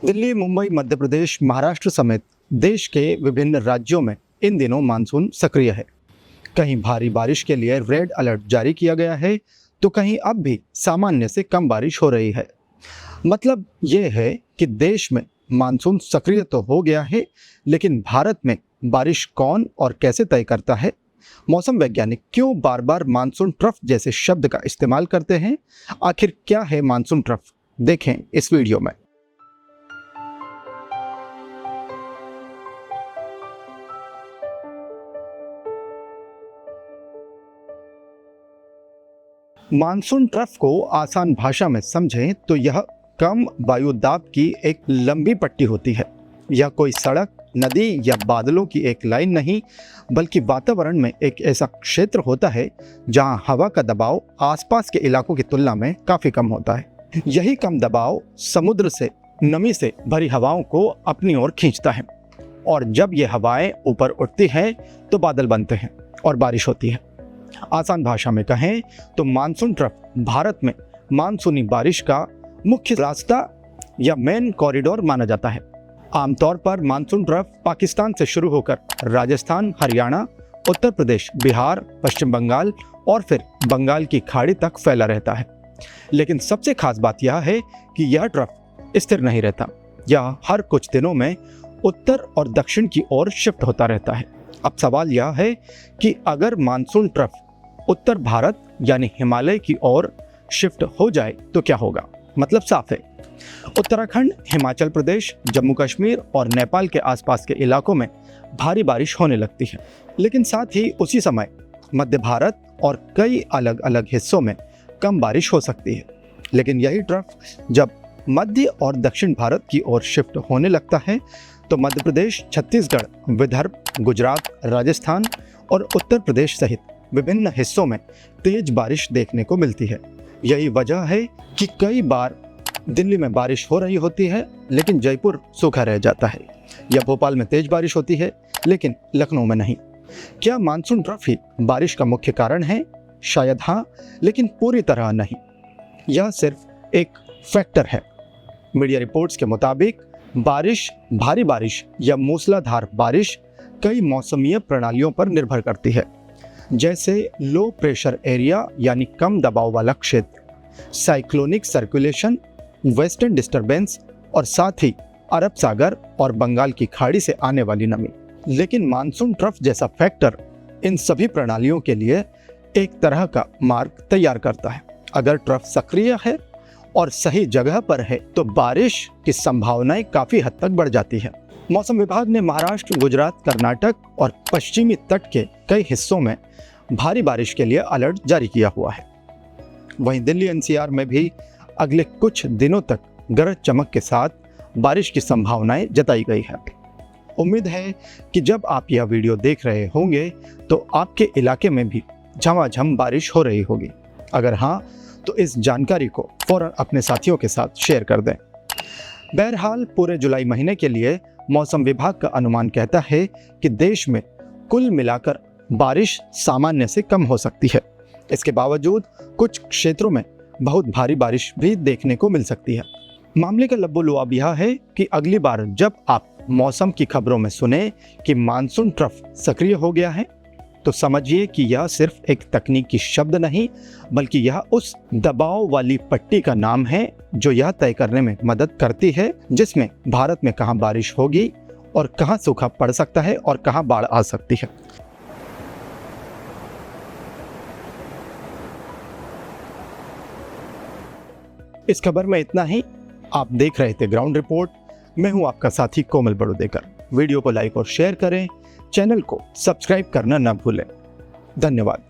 दिल्ली, मुंबई, मध्य प्रदेश, महाराष्ट्र समेत देश के विभिन्न राज्यों में इन दिनों मानसून सक्रिय है। कहीं भारी बारिश के लिए रेड अलर्ट जारी किया गया है, तो कहीं अब भी सामान्य से कम बारिश हो रही है। मतलब ये है कि देश में मानसून सक्रिय तो हो गया है, लेकिन भारत में बारिश कौन और कैसे तय करता है? मौसम वैज्ञानिक क्यों बार बार मानसून ट्रफ जैसे शब्द का इस्तेमाल करते हैं? आखिर क्या है मानसून ट्रफ? देखें इस वीडियो में। मानसून ट्रफ को आसान भाषा में समझें तो यह कम वायु दाब की एक लंबी पट्टी होती है। यह कोई सड़क, नदी या बादलों की एक लाइन नहीं, बल्कि वातावरण में एक ऐसा क्षेत्र होता है जहां हवा का दबाव आसपास के इलाकों की तुलना में काफी कम होता है। यही कम दबाव समुद्र से नमी से भरी हवाओं को अपनी ओर खींचता है, और जब ये हवाएं ऊपर उठती हैं तो बादल बनते हैं और बारिश होती है। आसान भाषा में कहें तो मानसून ट्रफ भारत में मानसूनी बारिश का मुख्य रास्ता या मेन कॉरिडोर माना जाता है। आमतौर पर मानसून ट्रफ पाकिस्तान से शुरू होकर राजस्थान, हरियाणा, उत्तर प्रदेश, बिहार, पश्चिम बंगाल और फिर बंगाल की खाड़ी तक फैला रहता है। लेकिन सबसे खास बात यह है कि यह ट्रफ स्थिर नहीं रहता। यह हर कुछ दिनों में उत्तर और दक्षिण की ओर शिफ्ट होता रहता है। अब सवाल यह है कि अगर मानसून ट्रफ उत्तर भारत यानी हिमालय की ओर शिफ्ट हो जाए तो क्या होगा? मतलब साफ है, उत्तराखंड, हिमाचल प्रदेश, जम्मू कश्मीर और नेपाल के आसपास के इलाकों में भारी बारिश होने लगती है। लेकिन साथ ही उसी समय मध्य भारत और कई अलग अलग हिस्सों में कम बारिश हो सकती है। लेकिन यही ट्रफ जब मध्य और दक्षिण भारत की ओर शिफ्ट होने लगता है तो मध्य प्रदेश, छत्तीसगढ़, विदर्भ, गुजरात, राजस्थान और उत्तर प्रदेश सहित विभिन्न हिस्सों में तेज बारिश देखने को मिलती है। यही वजह है कि कई बार दिल्ली में बारिश हो रही होती है लेकिन जयपुर सूखा रह जाता है, या भोपाल में तेज बारिश होती है लेकिन लखनऊ में नहीं। क्या मानसून ट्रफ ही बारिश का मुख्य कारण है? शायद हाँ, लेकिन पूरी तरह नहीं। यह सिर्फ एक फैक्टर है। मीडिया रिपोर्ट्स के मुताबिक बारिश, भारी बारिश या मूसलाधार बारिश कई मौसमीय प्रणालियों पर निर्भर करती है, जैसे लो प्रेशर एरिया यानी कम दबाव वाला क्षेत्र, साइक्लोनिक सर्कुलेशन, वेस्टर्न डिस्टरबेंस और साथ ही अरब सागर और बंगाल की खाड़ी से आने वाली नमी। लेकिन मानसून ट्रफ जैसा फैक्टर इन सभी प्रणालियों के लिए एक तरह का मार्ग तैयार करता है। अगर ट्रफ सक्रिय है और सही जगह पर है तो बारिश की संभावनाएं काफी हद तक बढ़ जाती है। मौसम विभाग ने महाराष्ट्र, गुजरात, कर्नाटक और पश्चिमी तट के कई हिस्सों में भारी बारिश के लिए अलर्ट जारी किया हुआ है। वहीं दिल्ली एनसीआर में भी अगले कुछ दिनों तक गरज चमक के साथ बारिश की संभावनाएं जताई गई है। उम्मीद है कि जब आप यह वीडियो देख रहे होंगे तो आपके इलाके में भी झमाझम बारिश हो रही होगी। अगर हाँ, तो इस जानकारी को फौरन अपने साथियों के साथ शेयर कर दें। बहरहाल पूरे जुलाई महीने के लिए मौसम विभाग का अनुमान कहता है कि देश में कुल मिलाकर बारिश सामान्य से कम हो सकती है। इसके बावजूद कुछ क्षेत्रों में बहुत भारी बारिश भी देखने को मिल सकती है। मामले का लब्बो-लुआब यह है कि अगली बार जब आप मौसम की खबरों में सुने कि मानसून ट्रफ सक्रिय हो गया है, तो समझिए कि यह सिर्फ एक तकनीकी शब्द नहीं, बल्कि यह उस दबाव वाली पट्टी का नाम है जो यह तय करने में मदद करती है जिसमें भारत में कहां बारिश होगी और कहां सूखा पड़ सकता है और कहां बाढ़ आ सकती है। इस खबर में इतना ही। आप देख रहे थे ग्राउंड रिपोर्ट। मैं हूं आपका साथी कोमल बड़ोदेकर। वीडियो को लाइक और शेयर करें, चैनल को सब्सक्राइब करना न भूलें। धन्यवाद।